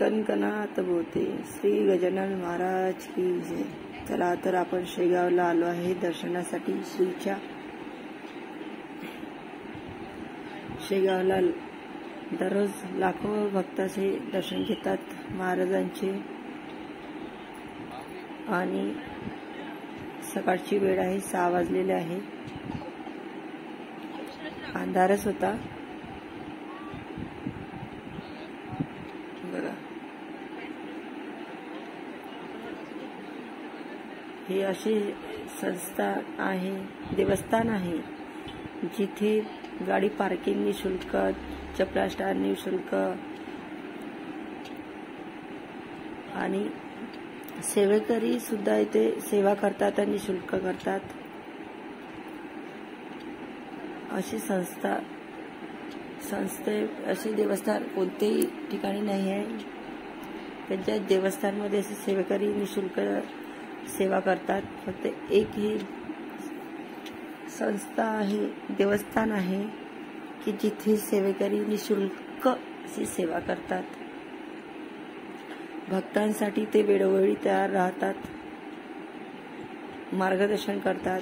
गणगणात बोलते श्री गजानन महाराज की जय। चला तर आपण शेगावला आलो आहे दर्शनासाठी। श्रीच्या शेगावला दररोज लाखो भक्ताचे दर्शन घेतात महाराजांचे आणि सकाळची वेळ आहे, 6 वाजलेले आहे। अंधारच होता बघा। हे अशी संस्था आहे, देवस्थान आहे जिथे गाडी पार्किंग निशुल्क, चपला स्टँड निशुल्क आणि सेवेकरी सुद्धा इथे सेवा करतात आणि शुल्क करतात। अशी असे देवस्थान कोणतेही ठिकाणी नाही आहे। त्यांच्या देवस्थानमध्ये असे सेवेकरी निशुल्क सेवा करतात। फक्त एक ही संस्था आहे, देवस्थान आहे की जिथे सेवेकरी निशुल्क अशी सेवा करतात। भक्तांसाठी ते वेळोवेळी तयार राहतात, मार्गदर्शन करतात।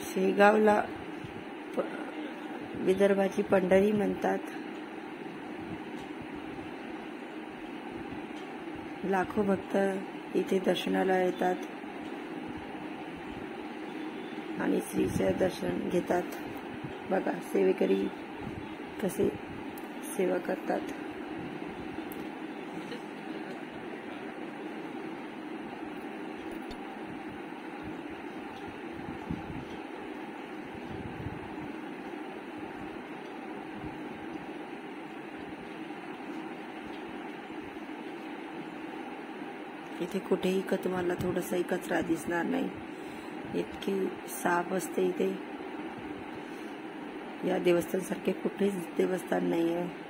शेगावला विदर्भाची पंढरी म्हणतात। लाखो भक्त इथे दर्शनाला येतात आणि श्रीचे दर्शन घेतात। बघा सेवेकरी कसे सेवा करतात। इथे कुठेही तुम्हाला थोडासाही कचरा दिसणार नाही, इतकी साफ असते इथे। या देवस्थान सारखे कुठेच देवस्थान नाही आहे।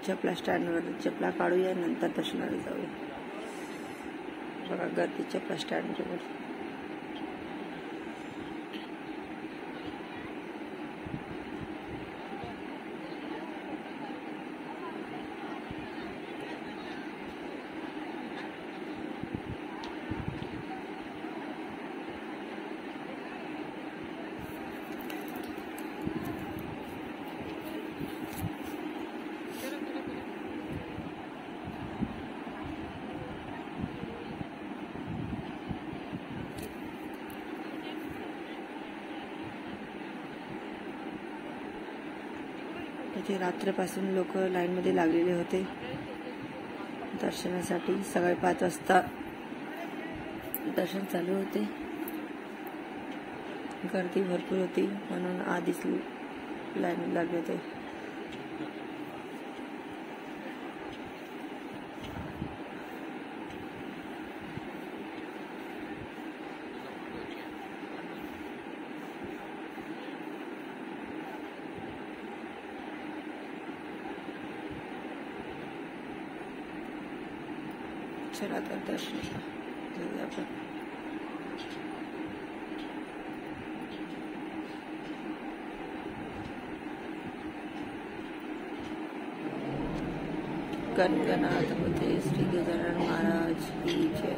चपला स्टँडवर चपला काढूया, नंतर दर्शनाला जाऊया। बघा गर्दी चपला स्टँडवर। इथे रात्रीपासून लोक लाईन मध्ये लागलेले होते दर्शनासाठी। सकाळी 5 वाजता दर्शन चालू होते, गर्दी भरपूर होती म्हणून आधीच लाईन लागले होते। चला तर दर्शनाला जाऊया आपण। गणगणात बोलते श्री गजानन महाराज की जय।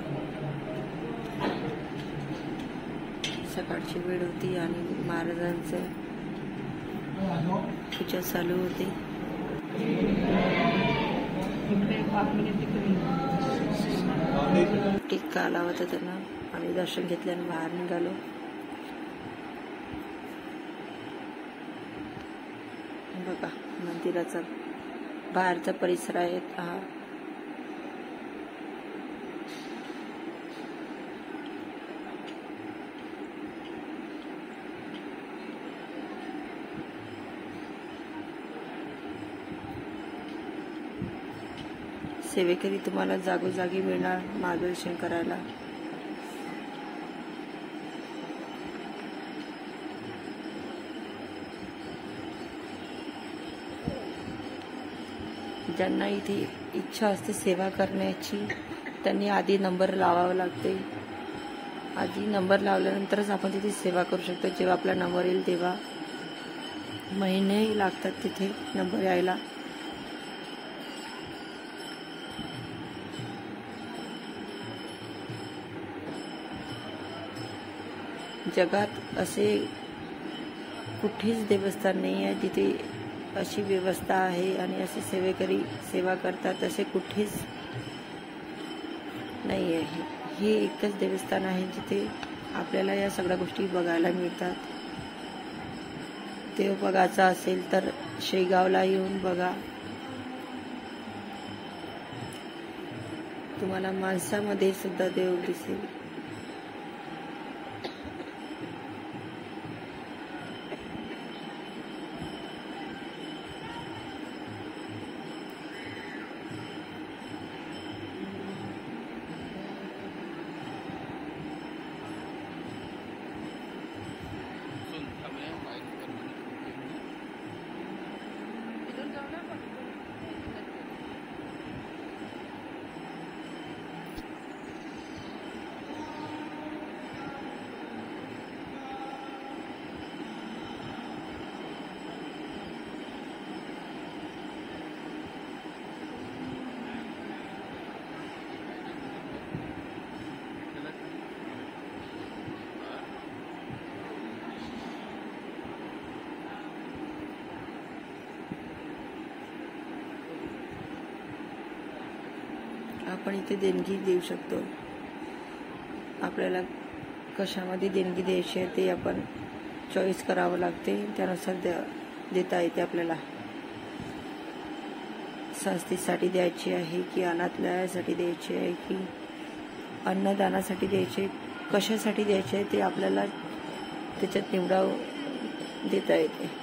सकाळची वेळ होती आणि महाराजांचे पूजा चालू होती। टिक्का आला होता त्यांना, आम्ही दर्शन घेतल्याने बाहेर निघालो। बघा मंदिराचा बाहेरचा परिसर आहे हा। सेवेकरी तुम्हाला जागोजागी मिळणार मार्गदर्शन करायला. ज्यांना इथे इच्छा असते सेवा करण्याची त्यांनी आधी नंबर लावावा लागते. आधी नंबर लावल्यानंतरच आपण तिथे सेवा करू शकतो. जेव्हा आपला नंबर येईल तेव्हा महिनेही लागतात तिथे नंबर यायला. जगात असे कुठेच देवस्थान नाही आहे जिथे अशी व्यवस्था आहे आणि असे सेवेकरी सेवा करतात असे कुठेच नाही आहे. हे एकच देवस्थान आहे जिथे आपल्याला या सगळ्या गोष्टी बघायला मिळतात. देव बघायचा असेल तर शेगावला येऊन बघा. तुम्हाला माणसामध्ये सुद्धा देव दिसेल. आपण इथे देणगी देऊ शकतो. आपल्याला कशामध्ये देणगी द्यायची आहे ते आपण चॉईस करावं लागते. त्यानुसार देता येते आपल्याला. संस्थेसाठी द्यायची आहे की अनाथालयासाठी द्यायची आहे की अन्नदानासाठी द्यायचे, कशासाठी द्यायचे आहे ते आपल्याला त्याच्यात निवडाव देता येते.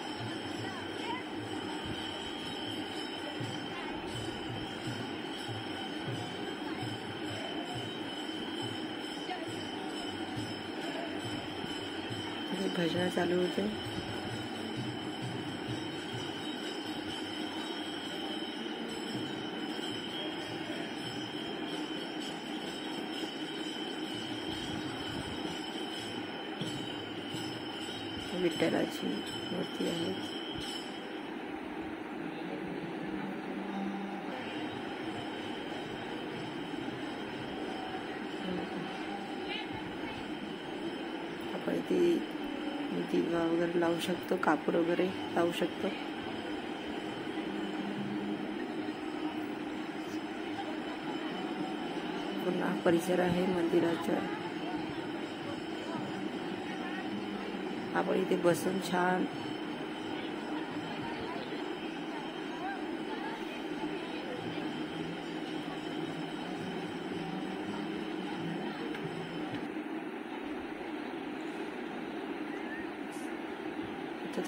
भजन चालू होते. विठ्ठलाची मूर्ती आहे. आपण इथे दिवा वगैरे लावू शकतो, कापूर वगैरे लावू शकतो. पुन्हा परिसर आहे मंदिराचा. आपण इथे बसून छान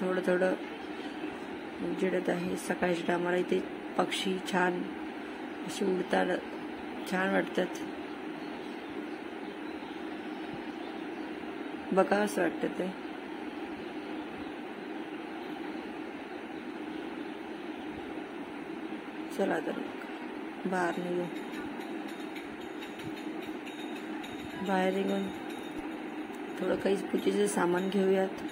थोडं थोडं उजेडत आहे. सकाळच्या टायमाला इथे पक्षी छान असे उडताना छान वाटतात. बघा असं वाटतं ते. चला तर बाहेर निघू. बाहेर निघून थोडं काही पूजेचं सामान घेऊयात.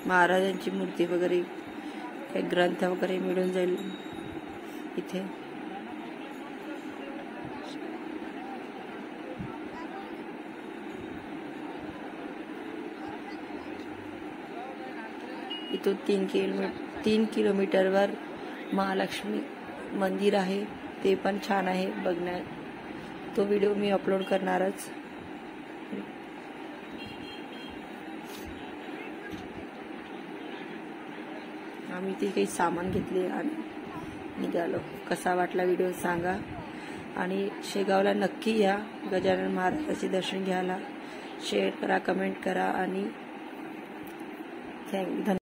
महाराजांची मूर्ती वगैरे काही ग्रंथ वगैरे मिळून जाईल इथे. इथून 3 किलोमीटरवर महालक्ष्मी मंदिर आहे. ते पण छान आहे बघण्यात. तो व्हिडिओ मी अपलोड करणारच. आम्ही ते काही सामान घेतले आणि निघालो. कसा वाटला व्हिडिओ सांगा आणि शेगावला नक्की या गजानन महाराजांचे दर्शन घ्यायला. शेअर करा, कमेंट करा आणि धन्यवाद.